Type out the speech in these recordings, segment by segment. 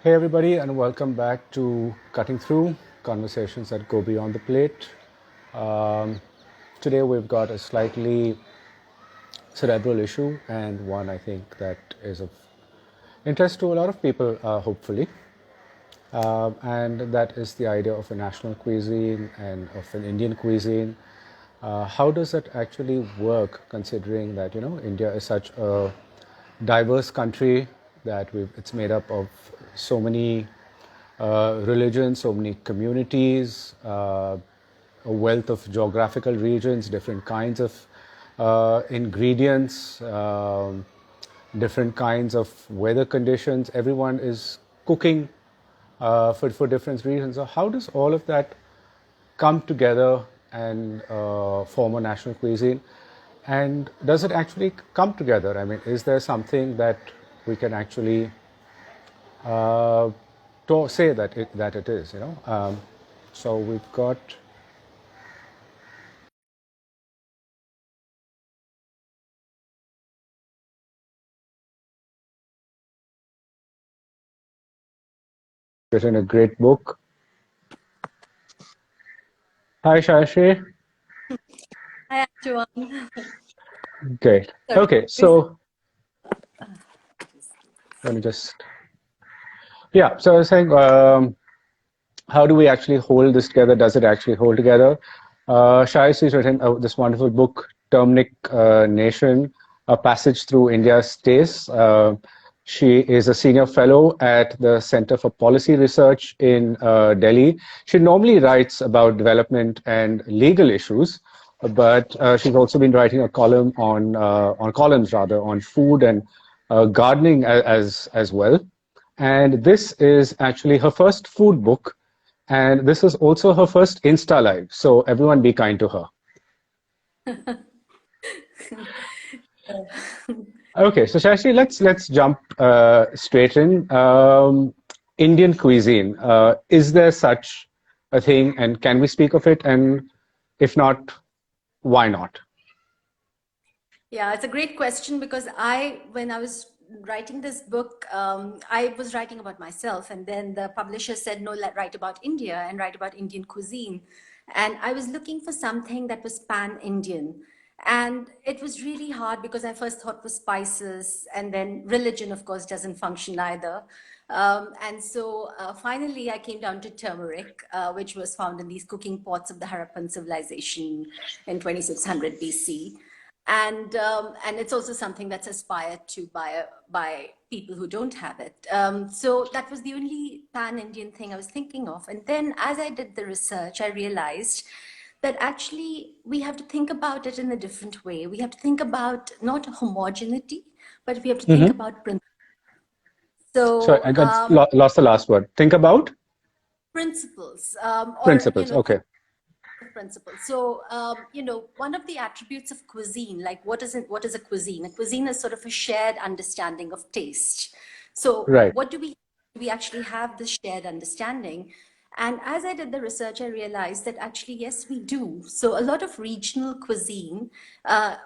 Hey everybody, and welcome back to Cutting Through Conversations that Go Beyond the Plate. Um, Today we've got a slightly cerebral issue, and one I think that is of interest to a lot of people, hopefully. And that is the idea of a national cuisine and of an Indian cuisine. How does that actually work, considering that India is such a diverse country that it's made up of so many religions, so many communities, a wealth of geographical regions, different kinds of ingredients, different kinds of weather conditions. Everyone is cooking for different reasons. So how does all of that come together and form a national cuisine? And does it actually come together? I mean, is there something that we can actually to say that it is? So we've got written a great book. Hi, Shylashri. Hi, Joanne. Great. Sorry. Okay, so let me just yeah. So I was saying, how do we actually hold this together? Does it actually hold together? Shylashri's written this wonderful book, Turmeric Nation, A Passage Through India's Tastes. She is a senior fellow at the Center for Policy Research in Delhi. She normally writes about development and legal issues, but she's also been writing a column on columns rather on food and gardening as well. And this is actually her first food book, and this is also her first Insta Live. So everyone be kind to her. Okay, so Shashi, let's jump straight in. Indian cuisine. Is there such a thing, and can we speak of it? And if not, why not? Yeah, it's a great question because when I was writing this book, I was writing about myself, and then the publisher said, no, write about India and write about Indian cuisine. And I was looking for something that was pan-Indian. And it was really hard because I first thought was spices, and then religion, of course, doesn't function either. And so finally, I came down to turmeric, which was found in these cooking pots of the Harappan civilization in 2600 BC. And it's also something that's aspired to by people who don't have it. So that was the only pan-Indian thing I was thinking of. And then as I did the research, I realized that actually we have to think about it in a different way. We have to think about not homogeneity, but we have to think Hmm. about Sorry, so I got lost the last word. Think about principles, or principles. think Okay, of principles. So one of the attributes of cuisine, like what is a cuisine? A cuisine is sort of a shared understanding of taste. So right. what do we actually have this shared understanding? And as I did the research, I realized that actually, yes, we do. So a lot of regional cuisine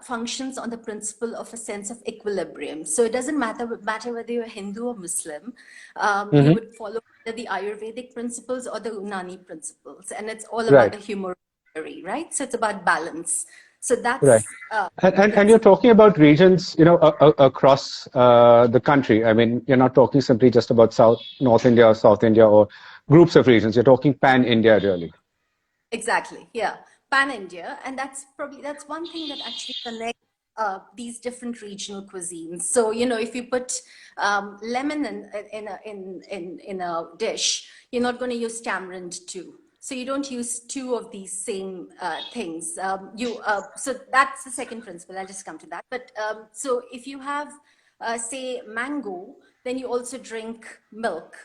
functions on the principle of a sense of equilibrium. So it doesn't matter whether you're Hindu or Muslim, you Hmm. would follow the Ayurvedic principles or the Unani principles, and it's all about Right. the humor, right? So it's about balance. So Right. that's the And you're principle. talking about regions, across the country. I mean, you're not talking simply just about North India or South India or groups of regions. You're talking pan India, really. Exactly, yeah, pan India, and that's one thing that actually connects these different regional cuisines. So if you put lemon in a dish, you're not going to use tamarind too. So you don't use two of these same things. So that's the second principle. I'll just come to that. But so if you have say mango, then you also drink milk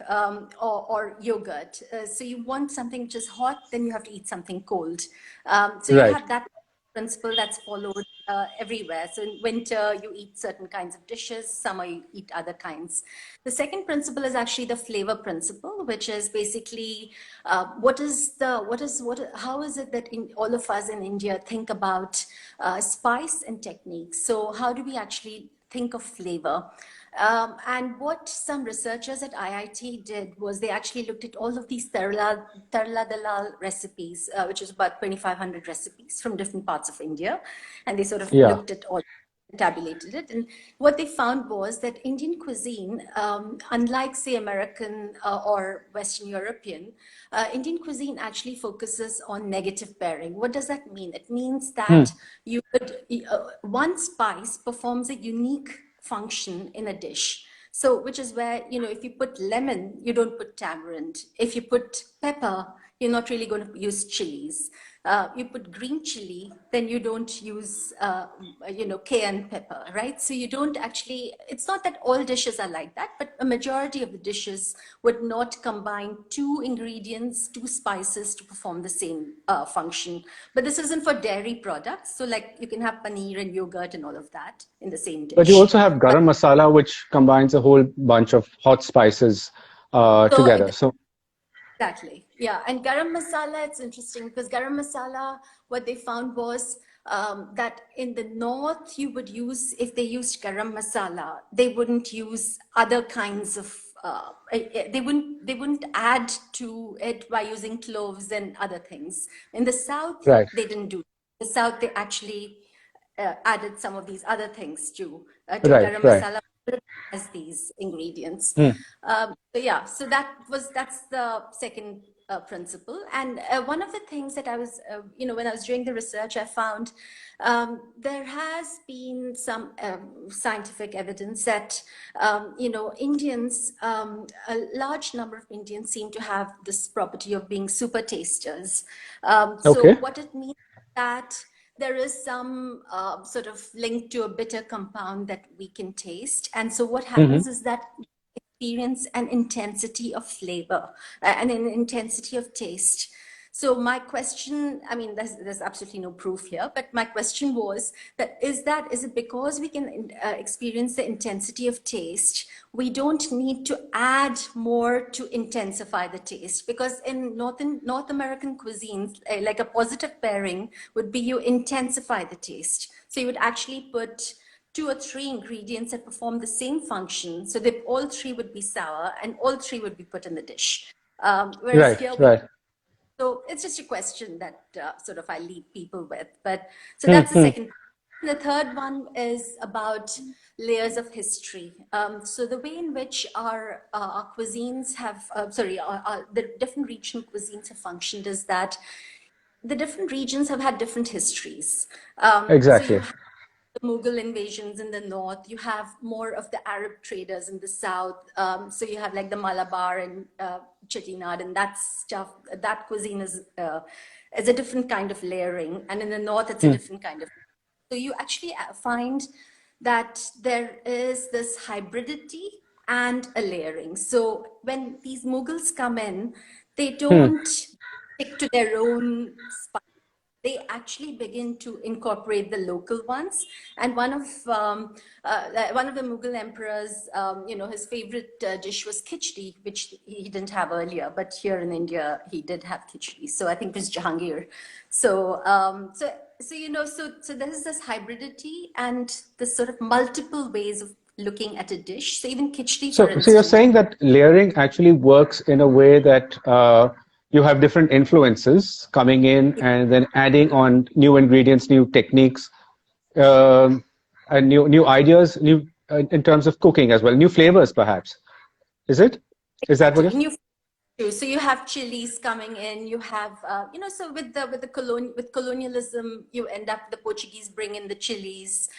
or yogurt. So you want something which is hot, then you have to eat something cold. So you Right. have that principle that's followed everywhere. So in winter, you eat certain kinds of dishes, summer, you eat other kinds. The second principle is actually the flavor principle, which is basically how is it that all of us in India think about spice and techniques? So how do we actually think of flavor? And what some researchers at IIT did was they actually looked at all of these tarla dalal recipes, which is about 2,500 recipes from different parts of India. And they sort of Yeah. looked at all, tabulated it. And what they found was that Indian cuisine, unlike, say, American or Western European, Indian cuisine actually focuses on negative pairing. What does that mean? It means Hmm. that you would, one spice performs a unique function in a dish. So, which is where, if you put lemon, you don't put tamarind. If you put pepper, you're not really going to use chilies. You put green chili, then you don't use, cayenne pepper, right? So you don't actually, it's not that all dishes are like that, but a majority of the dishes would not combine two ingredients, two spices to perform the same function. But this isn't for dairy products. So like you can have paneer and yogurt and all of that in the same But you dish. also have But garam masala, which combines a whole bunch of hot spices so together. So, exactly. Yeah. And garam masala, it's interesting because garam masala, what they found was that in the north, you would use, if they used garam masala, they wouldn't use other kinds of, they wouldn't add to it by using cloves and other things. In the south, right, they didn't do. The south, they actually added some of these other things to right, garam right. masala as these ingredients. Hmm. So yeah, so that's the second principle. And one of the things that I was, when I was doing the research, I found there has been some scientific evidence that, Indians, a large number of Indians seem to have this property of being super tasters. So Okay. what it means that there is some sort of link to a bitter compound that we can taste. And so what Hmm. happens is that experience an intensity of flavor and an intensity of taste. So my question, I mean, there's absolutely no proof here, but my question was that is it because we can experience the intensity of taste, we don't need to add more to intensify the taste? Because in North American cuisines, like a positive pairing would be you intensify the taste. So you would actually put two or three ingredients that perform the same function, so that all three would be sour and all three would be put in the dish. Whereas Right, here we, right. so it's just a question that sort of I leave people with. But so Hmm. that's the Hmm. second. The third one is about layers of history. So the way in which our cuisines have, the different regional cuisines have functioned is that the different regions have had different histories. So you Exactly. have the Mughal invasions in the north, you have more of the Arab traders in the south. So you have like the Malabar and Chettinad and that stuff. That cuisine is a different kind of layering, and in the north, it's a Hmm. different kind of. So you actually find that there is this hybridity and a layering. So when these Mughals come in, they Hmm. don't stick to their own spice. They actually begin to incorporate the local ones. And one of the Mughal emperors, his favorite dish was khichdi, which he didn't have earlier, but here in India he did have khichdi. So I think it was Jahangir. So there is this hybridity and this sort of multiple ways of looking at a dish. So even khichdi, for So you're instance. saying that layering actually works in a way that you have different influences coming in and then adding on new ingredients, new techniques, um, and new ideas, new in terms of cooking as well, new flavors perhaps. Is it? Is that what Exactly. you're? New true. So you have chilies coming in. You have, so with colonialism, you end up the Portuguese bring in the chilies.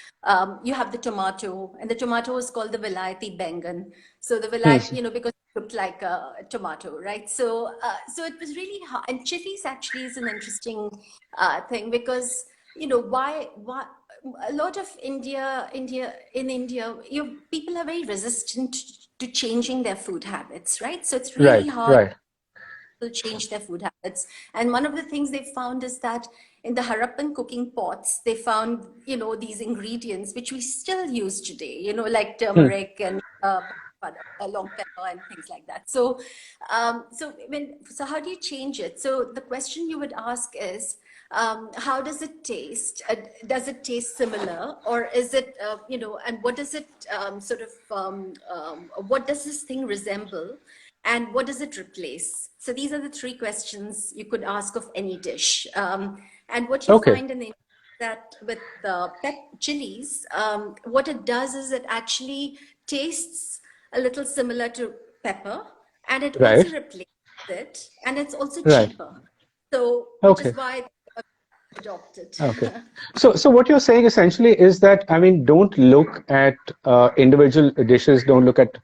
You have the tomato, and the tomato is called the Vilayati Bengan. So the Hmm. Vilayat, because it looked like a tomato, right? So it was really hard. And chilies actually is an interesting thing because why a lot of India, people are very resistant to changing their food habits, right? So it's really Right, hard right. to change their food habits. And one of the things they found is that in the Harappan cooking pots, they found, these ingredients which we still use today, like Hmm. turmeric and a long pepper and things like that. So, so how do you change it? So the question you would ask is, how does it taste? Does it taste similar, or is it, and what does it what does this thing resemble? And what does it replace? So these are the three questions you could ask of any dish. And what you Okay. find in the that with the chilies, what it does is it actually tastes a little similar to pepper, and it also Right. replaces it, and it's also Right. cheaper. So, which is Okay. why they adopt it. Okay. So what you're saying essentially is that, I mean, don't look at individual dishes, don't look at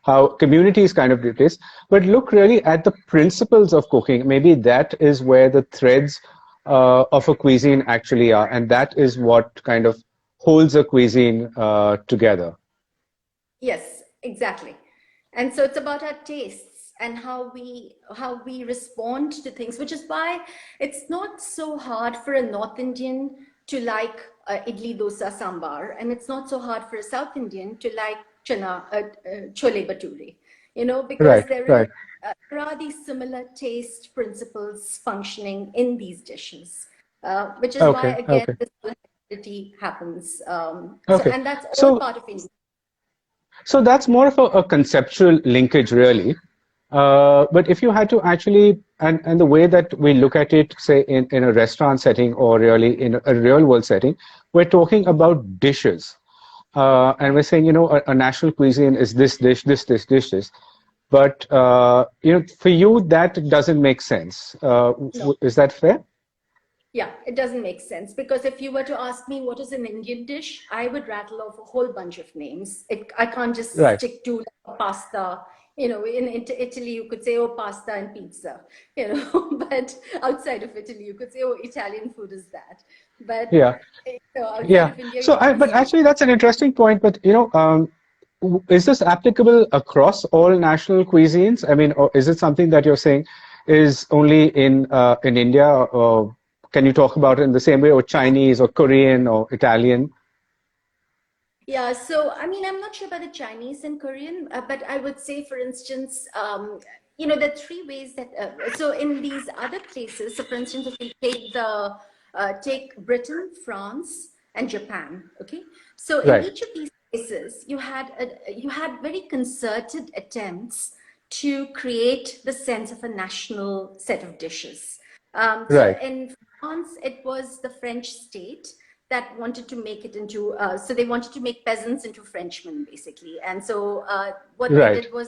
how communities kind of do this, but look really at the principles of cooking. Maybe that is where the threads of a cuisine actually are, and that is what kind of holds a cuisine together. Yes, exactly. And so it's about our tastes and how we respond to things, which is why it's not so hard for a North Indian to like idli, dosa, sambar, and it's not so hard for a South Indian to like chole bhature, because Right, right. there are these similar taste principles functioning in these dishes, which is why Okay, again okay, this similarity happens. okay. And that's all So part of India. So that's more of a conceptual linkage, really. But if you had to actually, and the way that we look at it, say in a restaurant setting or really in a real world setting, we're talking about dishes. And we're saying, a national cuisine is this dish, this. But, for you, that doesn't make sense. No. Is that fair? Yeah, it doesn't make sense, because if you were to ask me what is an Indian dish, I would rattle off a whole bunch of names. I can't just Right. stick to like pasta. In Italy, you could say, oh, pasta and pizza, but outside of Italy, you could say, oh, Italian food is that. But Yeah. outside Yeah. of India, So, you but stick. actually, that's an interesting point. But is this applicable across all national cuisines? I mean, or is it something that you're saying is only in India, or can you talk about it in the same way, or Chinese, or Korean, or Italian? Yeah, so I mean, I'm not sure about the Chinese and Korean, but I would say, for instance, there are three ways that. So in these other places, so for instance, if you take Britain, France, and Japan, okay. So in Right. each of these places, you had very concerted attempts to create the sense of a national set of dishes. So Right. in France, it was the French state that wanted to make it into, so they wanted to make peasants into Frenchmen, basically. And so what they Right. did was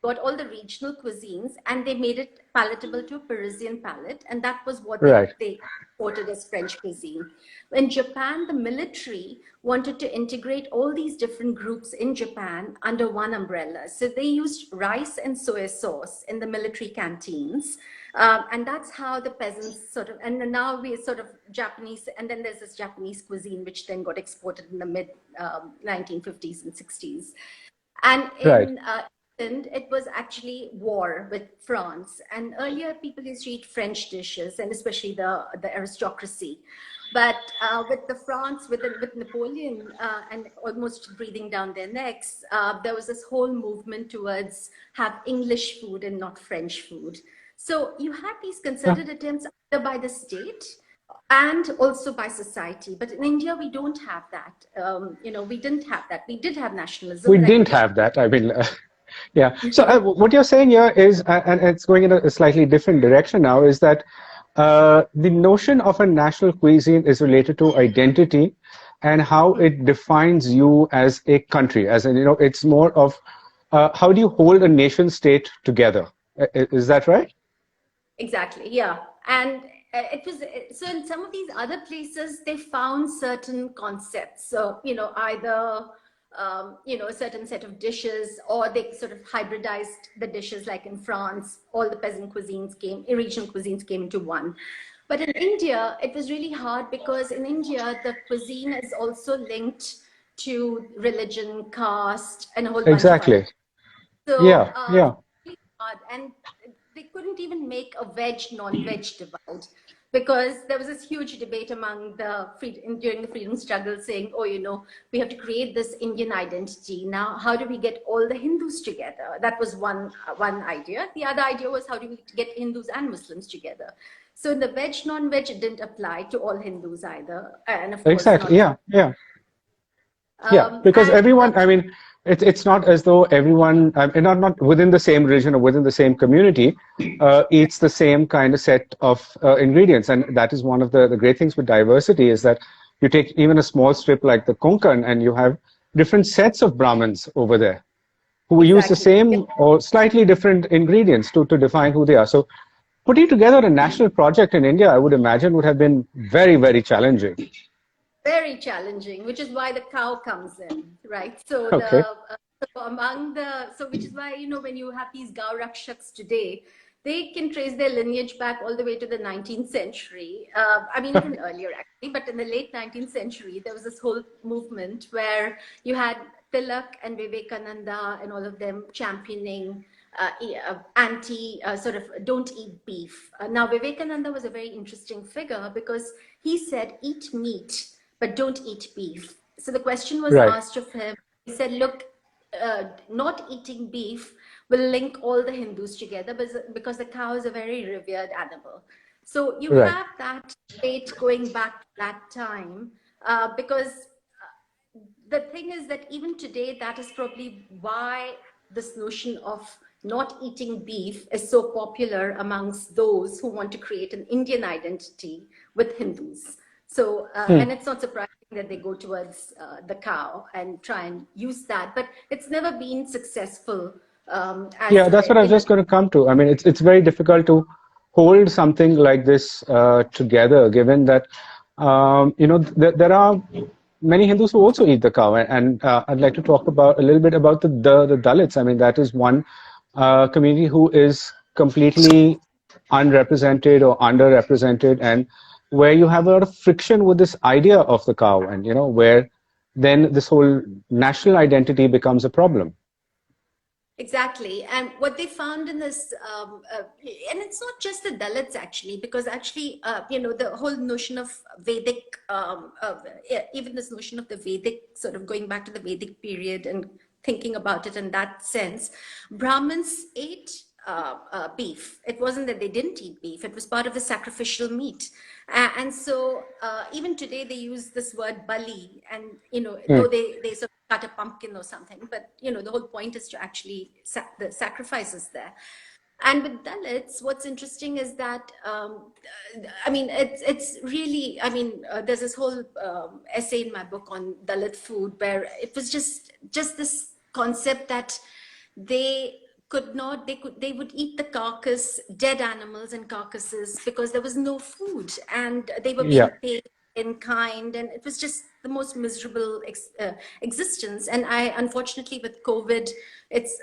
got all the regional cuisines and they made it palatable to a Parisian palate. And that was what Right. they quoted as French cuisine. In Japan, the military wanted to integrate all these different groups in Japan under one umbrella. So they used rice and soy sauce in the military canteens. And that's how the peasants sort of, and now we sort of Japanese, and then there's this Japanese cuisine, which then got exported in the mid 1950s and 60s. And Right. in England, it was actually war with France. And earlier, people used to eat French dishes, and especially the aristocracy. But with Napoleon and almost breathing down their necks, there was this whole movement towards have English food and not French food. So you had these Yeah. concerted attempts either by the state and also by society. But in India, we don't have that. We didn't have that. We did have We nationalism, like didn't we have. have that. I mean, yeah. So what you're saying here is, and it's going in a slightly different direction now, is that the notion of a national cuisine is related to identity and how it defines you as a country. As in, it's more of how do you hold a nation state together? Is that right? Exactly, yeah. And it was so in some of these other places, they found certain concepts. So, either a certain set of dishes, or they sort of hybridized the dishes, like in France, all the peasant cuisines regional cuisines came into one. But in India, it was really hard, because in India, the cuisine is also linked to religion, caste, and a whole bunch of other. Exactly. So Yeah. Yeah. really hard, and they couldn't even make a veg non-veg divide, because there was this huge debate among the during the freedom struggle saying, oh, we have to create this Indian identity. Now, how do we get all the Hindus together? That was one idea. The other idea was, how do we get Hindus and Muslims together? So in the veg, non-veg, it didn't apply to all Hindus either. And of course, Exactly. not. Yeah. Yeah. Yeah, because everyone, I mean, it's not as though everyone, not within the same region or within the same community, eats the same kind of set of ingredients. And that is one of the great things with diversity, is that you take even a small strip like the Konkan and you have different sets of Brahmins over there who use the Exactly. same or slightly different ingredients to define who they are. So putting together a national project in India, I would imagine, would have been very, very challenging. Very challenging, which is why the cow comes in, right? So Okay. which is why, when you have these Gau Rakshaks today, they can trace their lineage back all the way to the 19th century. I mean, even earlier actually, but in the late 19th century, there was this whole movement where you had Tilak and Vivekananda and all of them championing sort of don't eat beef. Now, Vivekananda was a very interesting figure because he said, eat meat, but don't eat beef. So the question was Right. asked of him. He said, look, not eating beef will link all the Hindus together because the cow is a very revered animal. So you Right. have that debate going back to that time because the thing is that even today, that is probably why this notion of not eating beef is so popular amongst those who want to create an Indian identity with Hindus. So, and it's not surprising that they go towards the cow and try and use that, but it's never been successful Yeah, that's what I was just going to come to. I mean, it's very difficult to hold something like this together, given that there are many Hindus who also eat the cow, and I'd like to talk about a little bit about the Dalits. I mean, that is one community who is completely unrepresented or underrepresented, and where you have a lot of friction with this idea of the cow, and where then this whole national identity becomes a problem. Exactly. And what they found in this, and it's not just the Dalits actually, because actually, the whole notion of Vedic, even this notion of the Vedic, sort of going back to the Vedic period and thinking about it in that sense, Brahmins ate beef. It wasn't that they didn't eat beef, it was part of the sacrificial meat. And so even today they use this word bali, and though they sort of cut a pumpkin or something, but the whole point is to actually the sacrifices there. And with Dalits, what's interesting is that I mean, it's really, I mean, there's this whole essay in my book on Dalit food where it was just this concept that they they would eat the carcass, dead animals and carcasses, because there was no food and they were being Yeah. paid in kind, and it was just the most miserable existence. And unfortunately with COVID, it's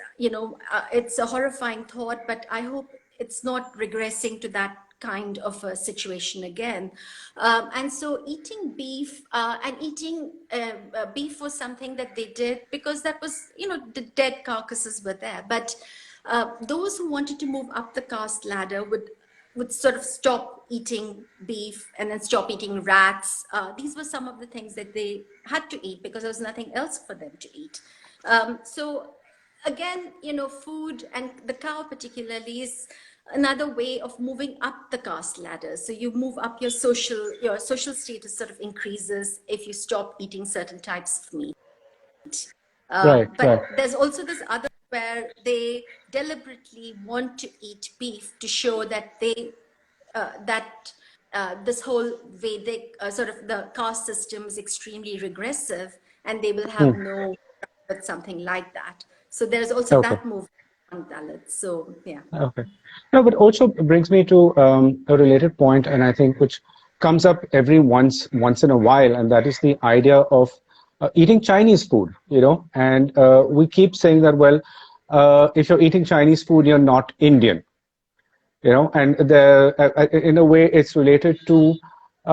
it's a horrifying thought, but I hope it's not regressing to that kind of a situation again. And so eating beef and eating beef was something that they did because that was, the dead carcasses were there. But those who wanted to move up the caste ladder would sort of stop eating beef and then stop eating rats. These were some of the things that they had to eat because there was nothing else for them to eat. So again, food and the cow particularly is another way of moving up the caste ladder. So you move up your social status sort of increases if you stop eating certain types of meat. Right. Right. But there's also this other where they deliberately want to eat beef to show that this whole Vedic sort of the caste system is extremely regressive, and they will have no with something like that. So there's also Okay. that movement on Dalits. So yeah. Okay. No, but also brings me to a related point, and I think which comes up every once in a while, and that is the idea of eating Chinese food. And we keep saying that, well, if you're eating Chinese food, you're not Indian. And in a way, it's related to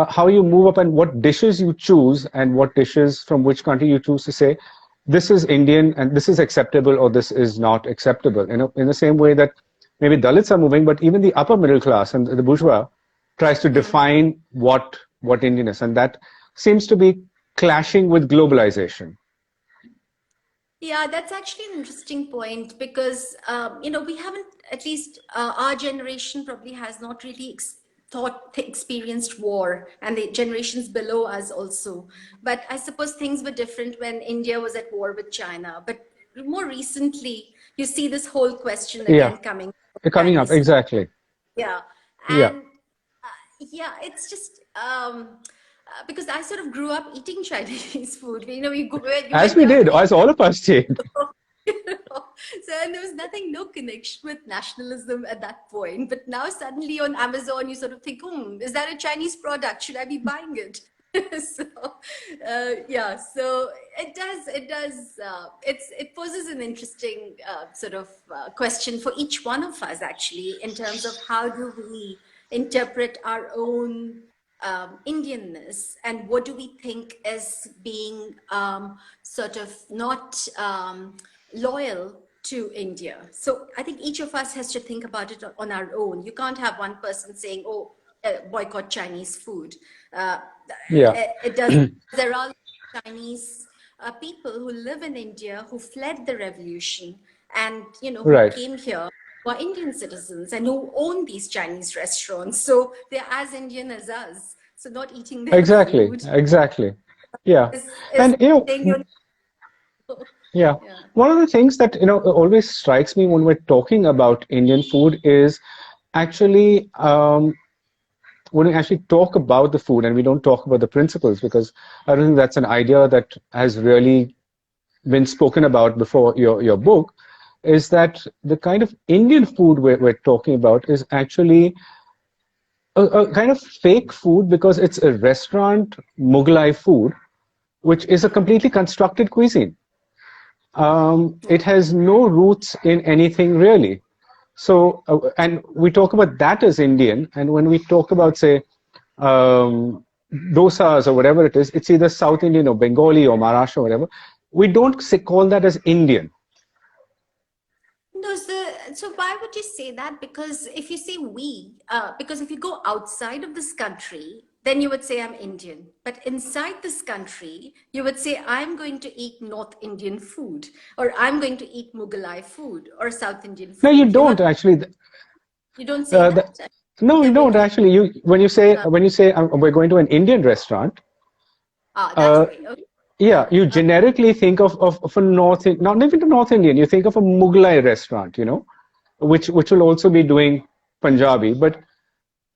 how you move up and what dishes you choose and what dishes from which country you choose to say, this is Indian and this is acceptable or this is not acceptable. In the same way that maybe Dalits are moving, but even the upper middle class and the bourgeois tries to define what Indian is, and that seems to be clashing with globalization. Yeah, that's actually an interesting point because, we haven't, at least our generation probably has not really experienced war, and the generations below us also. But I suppose things were different when India was at war with China. But more recently, you see this whole question Yeah, again coming of coming up, Chinese food. exactly. Yeah. Yeah, And yeah, it's just because I sort of grew up eating Chinese food. You as went we down did, to as all of us did. so, and there was nothing, no connection with nationalism at that point. But now suddenly on Amazon, you sort of think, is that a Chinese product? Should I be buying it? So, yeah, so it poses an interesting sort of question for each one of us, actually, in terms of how do we interpret our own Indianness, and what do we think as being sort of not loyal to India. So I think each of us has to think about it on our own. You can't have one person saying, "Oh, boycott Chinese food." Uh, Yeah, it does. There are Chinese people who live in India who fled the revolution, and who right. came here, who are Indian citizens and who own these Chinese restaurants. So they're as Indian as us. So not eating their Exactly, food exactly. Yeah. is And saying you're. yeah, Yeah. one of the things that always strikes me when we're talking about Indian food is actually when we actually talk about the food and we don't talk about the principles, because I don't think that's an idea that has really been spoken about before your book, is that the kind of Indian food we're talking about is actually a kind of fake food because it's a restaurant Mughlai food, which is a completely constructed cuisine. It has no roots in anything really. So, and we talk about that as Indian, and when we talk about, say, um, dosas or whatever it is, it's either South Indian or Bengali or Maharashtra or whatever. We don't say, call that as Indian. No, so why would you say that? Because if you say because if you go outside of this country, then you would say I'm Indian. But inside this country, you would say I'm going to eat North Indian food, or I'm going to eat Mughalai food, or South Indian No, you food. You're don't not. actually. You don't say Uh, that. the, no, you Yeah, don't when actually. You when you say we're going to an Indian restaurant, that uh, way. Okay. yeah, you generically think of a not even a North Indian. You think of a Mughlai restaurant, which will also be doing Punjabi, but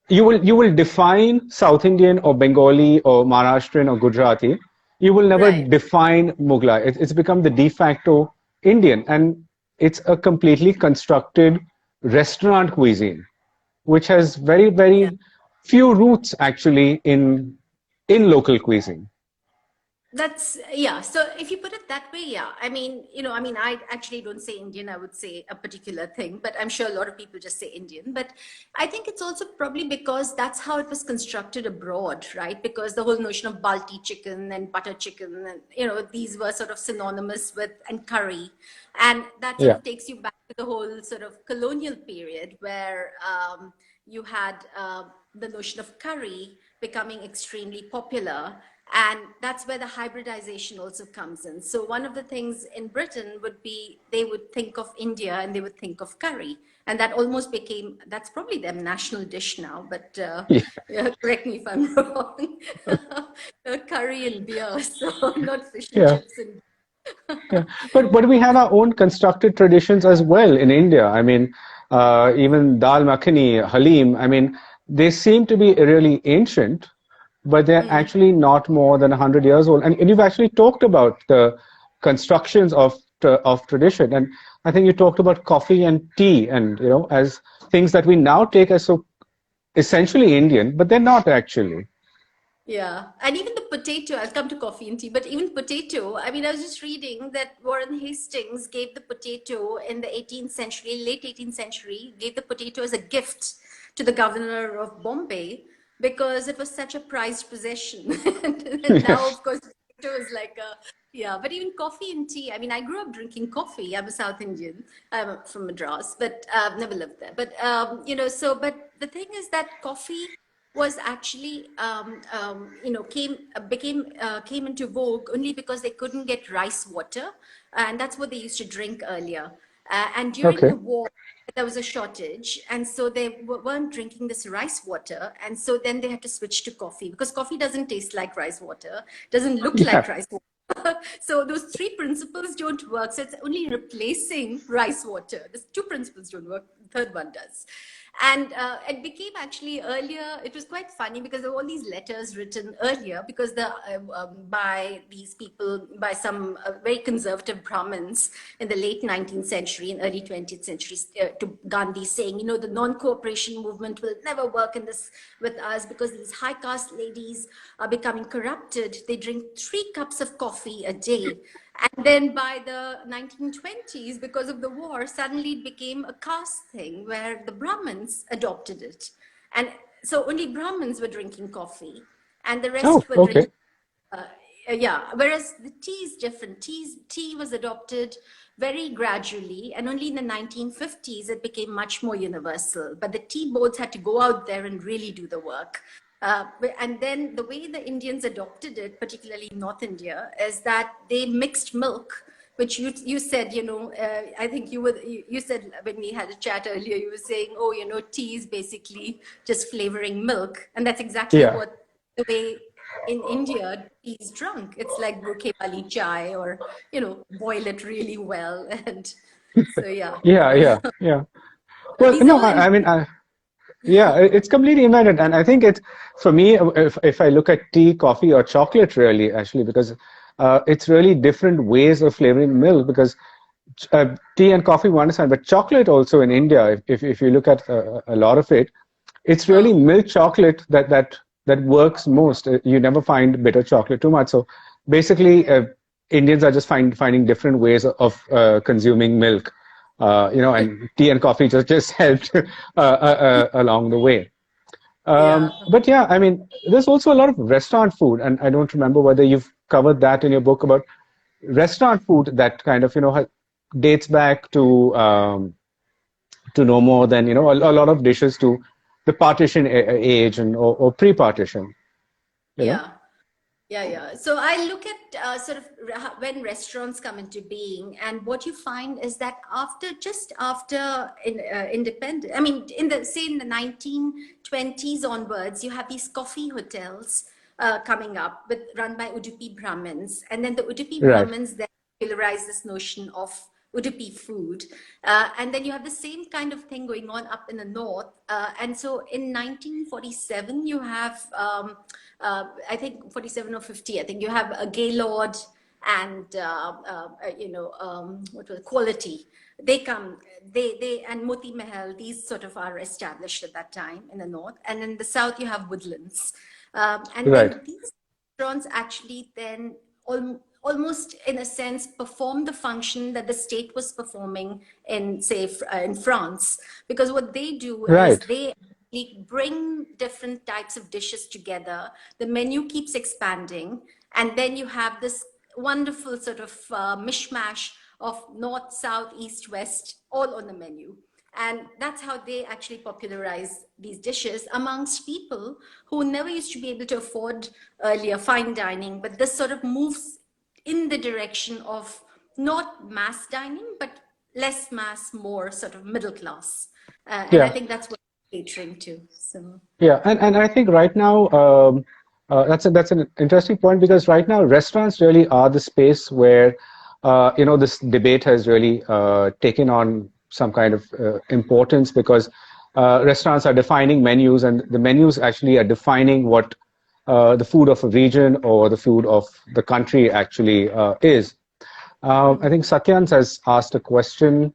you will define South Indian or Bengali or Maharashtrian or Gujarati. You will never Right. define Mughlai. It's become the de facto Indian, and it's a completely constructed restaurant cuisine, which has very Yeah. very few roots actually in local cuisine. That's yeah. So if you put it that way, yeah. I actually don't say Indian. I would say a particular thing, but I'm sure a lot of people just say Indian. But I think it's also probably because that's how it was constructed abroad, right? Because the whole notion of balti chicken and butter chicken, and these were sort of synonymous with and curry, and that sort Yeah, of takes you back to the whole sort of colonial period where you had the notion of curry becoming extremely popular, and that's where the hybridization also comes in. So one of the things in Britain would be they would think of India and they would think of curry, and that almost became, that's probably their national dish now, but yeah, yeah, correct me if I'm wrong. Curry and beer, so not fish and yeah. chips and Yeah, but we have our own constructed traditions as well in India. I mean, even dal makhani, halim. I mean, they seem to be really ancient, but they're actually not more than 100 years old. And you've actually talked about the constructions of tradition, and I think you talked about coffee and tea, and as things that we now take as so essentially Indian, but they're not actually. yeah, and even the potato, I'll come to coffee and tea, but even potato, I was just reading that Warren Hastings gave the potato in the 18th century, late 18th century, gave the potato as a gift to the governor of Bombay because it was such a prized possession. And now, of course, potato is like a, yeah, but even coffee and tea. I grew up drinking coffee. I'm a South Indian. I'm from Madras, but never lived there. But, but the thing is that coffee was actually, you know, came into vogue only because they couldn't get rice water, and that's what they used to drink earlier. And during Okay. the war, there was a shortage, and so they weren't drinking this rice water, and so then they had to switch to coffee because coffee doesn't taste like rice water, doesn't look like Yeah. rice water. So those three principles don't work. So it's only replacing rice water. These two principles don't work. The third one does. And it became actually earlier, it was quite funny because there were all these letters written earlier because by these people, by some very conservative Brahmins in the late 19th century and early 20th century to Gandhi saying, you know, the non-cooperation movement will never work in this with us because these high caste ladies are becoming corrupted. They drink 3 cups of coffee a day. And then by the 1920s, because of the war, suddenly it became a caste thing where the Brahmins adopted it. And so only Brahmins were drinking coffee and the Oh, rest were okay. drinking. Yeah, whereas the tea is different. Tea was adopted very gradually, and only in the 1950s it became much more universal. But the tea boards had to go out there and really do the work. And then the way the Indians adopted it, particularly in North India, is that they mixed milk, which you said, you know, I think you said when we had a chat earlier, you were saying, oh, you know, tea is basically just flavoring milk, and that's exactly Yeah. what the way in India tea is drunk. It's like bouquet wali chai, or you know, boil it really well, and so yeah. Yeah. So Yeah. Yeah. Well, these are no, all I mean, yeah, it's completely invented. And I think it's, for me, if I look at tea, coffee, or chocolate, really, actually, because it's really different ways of flavoring milk. Because tea and coffee, we understand, but chocolate also in India, if you look at a lot of it, it's really oh milk chocolate that works most. You never find bitter chocolate too much. So basically, yeah. Indians are just finding different ways of consuming milk. You know, and tea and coffee just helped along the way. Yeah. But yeah, I mean, there's also a lot of restaurant food, and I don't remember whether you've covered that in your book about restaurant food that kind of, you know, dates back to no more than, you know, a lot of dishes to the partition age and or pre-partition, you know. Yeah. Yeah, yeah. So I look at sort of when restaurants come into being, and what you find is that just after independence, I mean, in the 1920s onwards, you have these coffee hotels coming up run by Udupi Brahmins, and then the Udupi Right, Brahmins then popularize this notion of Udupi food. And then you have the same kind of thing going on up in the north. And so in 1947, you have, I think 47 or 50, I think you have a Gaylord and, you know, what was it, Quality. They come, and Moti Mahal, these sort of are established at that time in the north. And in the south, you have Woodlands. And right. then these restaurants actually then almost in a sense perform the function that the state was performing in, say, in France, because what they do is Right. they bring different types of dishes together. The menu keeps expanding, and then you have this wonderful sort of mishmash of north, south, east, west, all on the menu. And that's how they actually popularize these dishes amongst people who never used to be able to afford earlier fine dining. But this sort of moves in the direction of not mass dining, but less mass, more sort of middle class. And I Yeah. think that's what we're catering to. So, Yeah, and I think right now that's an interesting point, because right now restaurants really are the space where you know, this debate has really taken on some kind of importance, because restaurants are defining menus, and the menus actually are defining what the food of a region or the food of the country actually is. I think Satyans has asked a question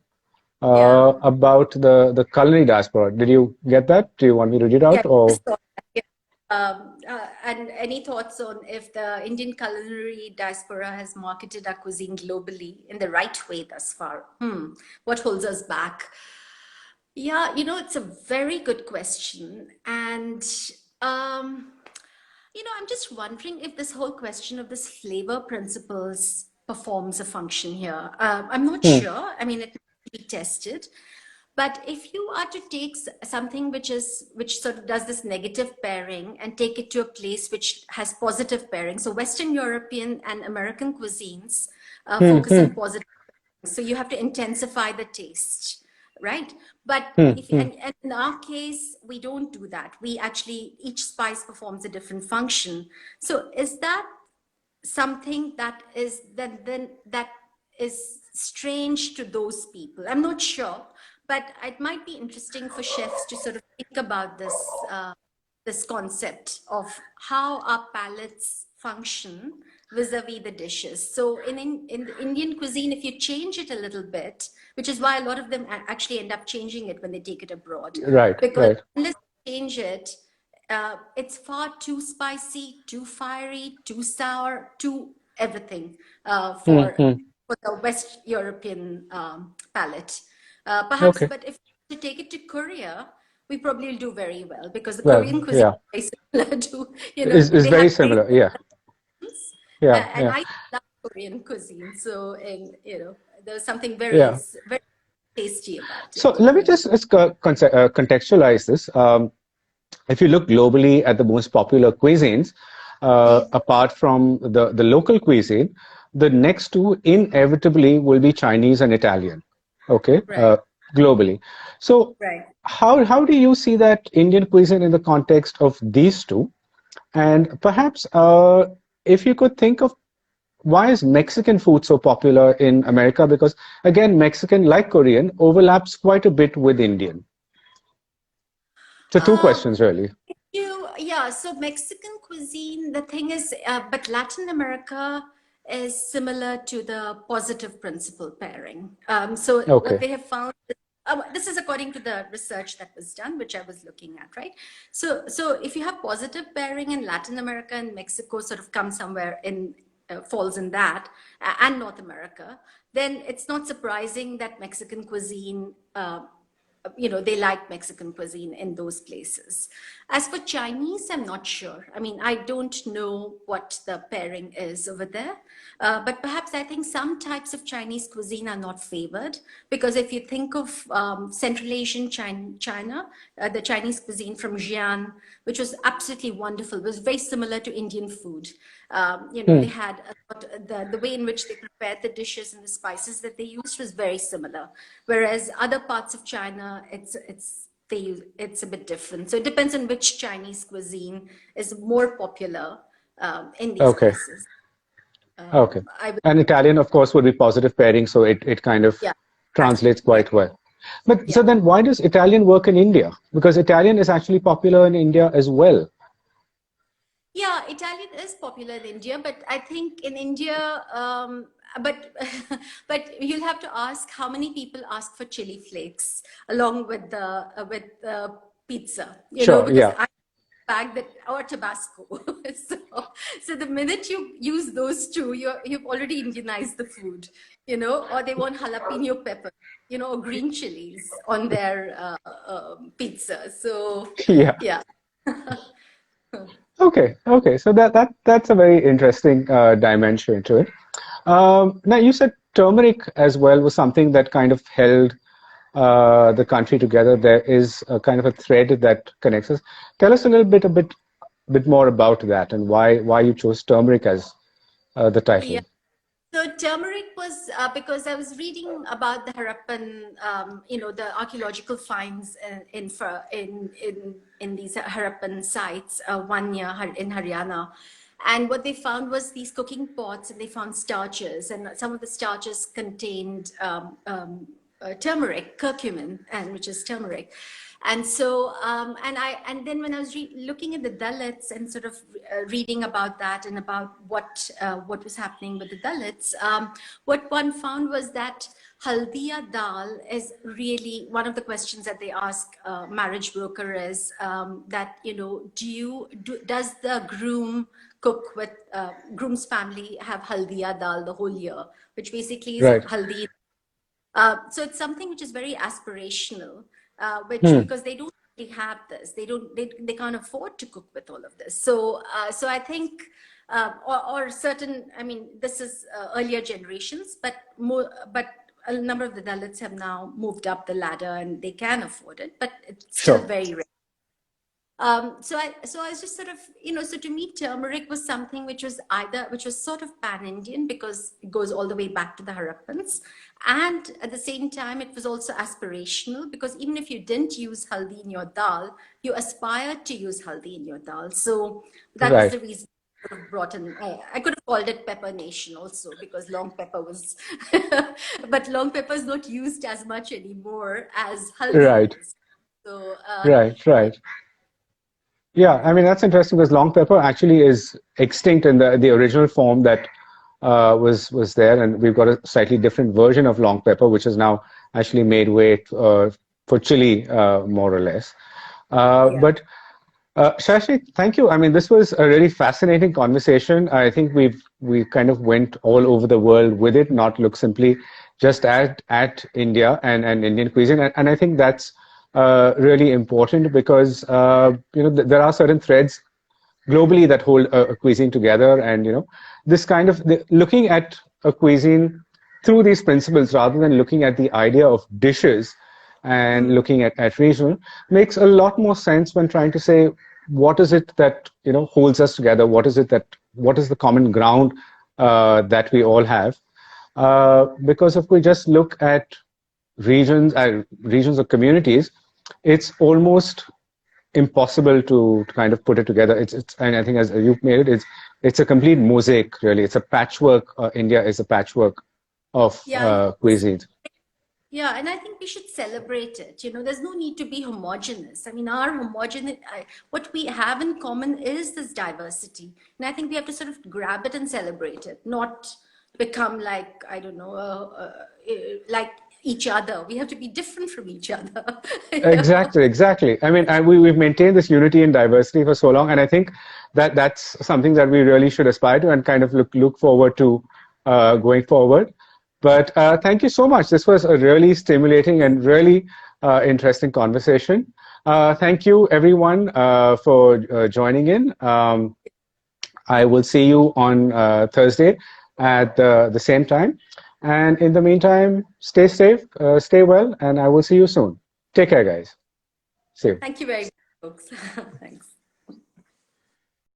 yeah. about the culinary diaspora. Did you get that? Do you want me to read it Yeah, out, or? just thought that, yeah. And any thoughts on if the Indian culinary diaspora has marketed our cuisine globally in the right way thus far? What holds us back? Yeah, you know, it's a very good question. And, um, you know, I'm just wondering if this whole question of this flavor principles performs a function here. I'm not Hmm. sure. I mean, it needs to be tested. But if you are to take something which sort of does this negative pairing and take it to a place which has positive pairing, so Western European and American cuisines focus on positive. So you have to intensify the taste, right? But and in our case, we don't do that. We actually, each spice performs a different function. So is that something that is that is strange to those people? I'm not sure, but it might be interesting for chefs to sort of think about this concept of how our palates function vis-a-vis the dishes. So in the Indian cuisine, if you change it a little bit, which is why a lot of them actually end up changing it when they take it abroad, Right, because right. unless you change it, it's far too spicy, too fiery, too sour, too everything for the West European palate. Perhaps, Okay. but if you take it to Korea, we probably will do very well because the Well, Korean cuisine yeah, is very similar to, is they very have very similar. Yeah, things, yeah, and yeah, I love Korean cuisine. So, and there's something very, yeah. very tasty about So it. let me Yeah. just contextualize this. If you look globally at the most popular cuisines, apart from the local cuisine, the next two inevitably will be Chinese and Italian. Okay, Right, globally. So right. how do you see that Indian cuisine in the context of these two? And perhaps if you could think of why is Mexican food so popular in America? Because again, Mexican, like Korean, overlaps quite a bit with Indian. So two Um, questions really. yeah, so Mexican cuisine, the thing is, but Latin America is similar to the positive principle pairing. So what Okay. they have found, this is according to the research that was done, which I was looking at, right? So if you have positive pairing in Latin America and Mexico sort of come somewhere in, falls in that, and North America, then it's not surprising that Mexican cuisine they like Mexican cuisine in those places. As for Chinese, I'm not sure. I mean, I don't know what the pairing is over there. But perhaps I think some types of Chinese cuisine are not favored because if you think of Central Asian China, the Chinese cuisine from Xi'an, which was absolutely wonderful, was very similar to Indian food. They had the way in which they prepared the dishes and the spices that they used was very similar. Whereas other parts of China, it's a bit different. So it depends on which Chinese cuisine is more popular in these Okay. places. Okay. I would, And Italian, of course, would be positive pairing, so it kind of yeah, exactly. translates Yeah, quite well. But so yeah. then why does Italian work in India? Because Italian is actually popular in India as well. Yeah, Italian is popular in India, but I think in India, but but you'll have to ask how many people ask for chili flakes along with the pizza, Sure, because yeah. I bag that or Tabasco. so so the minute you use those two, you've already Indianized the food, or they want jalapeno pepper, or green chilies on their pizza. So Yeah. yeah. Okay, okay. So that's a very interesting dimension to it. Now you said turmeric as well was something that kind of held the country together. There is a kind of a thread that connects us. Tell us a bit more about that and why you chose turmeric as the Yeah. title. So turmeric was because I was reading about the Harappan, the archaeological finds in these Harappan sites, one near in Haryana, and what they found was these cooking pots, and they found starches, and some of the starches contained turmeric, curcumin, and which is turmeric. And so, and then when I was looking at the Dalits and sort of reading about that and about what was happening with the Dalits, what one found was that haldiya dal is really one of the questions that they ask marriage broker is that does the groom cook with groom's family have haldiya dal the whole year, which basically is Right. haldi. So it's something which is very aspirational, which Hmm. because they don't really have this, they can't afford to cook with all of this. So I think, or certain, I mean, this is earlier generations, but a number of the Dalits have now moved up the ladder and they can afford it, but it's still Sure. very rare. So I was just sort of, so to me, turmeric was something which was sort of pan-Indian because it goes all the way back to the Harappans. And at the same time, it was also aspirational because even if you didn't use haldi in your dal, you aspired to use haldi in your dal. So that was Right. the reason I could have brought in, I could have called it Pepper Nation also because long pepper was, but long pepper is not used as much anymore as haldi Right. is. So, Right. Right. Yeah, I mean that's interesting because long pepper actually is extinct in the original form that was there, and we've got a slightly different version of long pepper, which is now actually made way for chili, more or less. yeah. But Shashi, thank you. I mean, this was a really fascinating conversation. I think we kind of went all over the world with it, not look simply just at India and Indian cuisine. And I think that's really important because there are certain threads globally that hold a cuisine together, and this kind of looking at a cuisine through these principles rather than looking at the idea of dishes and Mm. looking at regional makes a lot more sense when trying to say what is it that holds us together, what is the common ground that we all have, because if we just look at regions or communities, it's almost impossible to kind of put it together. It's and I think as you've made it, it's a complete mosaic really. It's a patchwork. India is a patchwork of Yeah, cuisines. yeah, and I think we should celebrate it. There's no need to be homogenous. I mean, what we have in common is this diversity, and I think we have to sort of grab it and celebrate it, not become like I don't know, like each other. We have to be different from each other. Yeah. Exactly, exactly. I mean, we've maintained this unity and diversity for so long, and I think that that's something that we really should aspire to and kind of look forward to going forward. But thank you so much. This was a really stimulating and really interesting conversation. Thank you, everyone, for joining in. I will see you on Thursday at the same time. And in the meantime, stay safe, stay well, and I will see you soon. Take care, guys. See you. Thank you very much, folks. Thanks.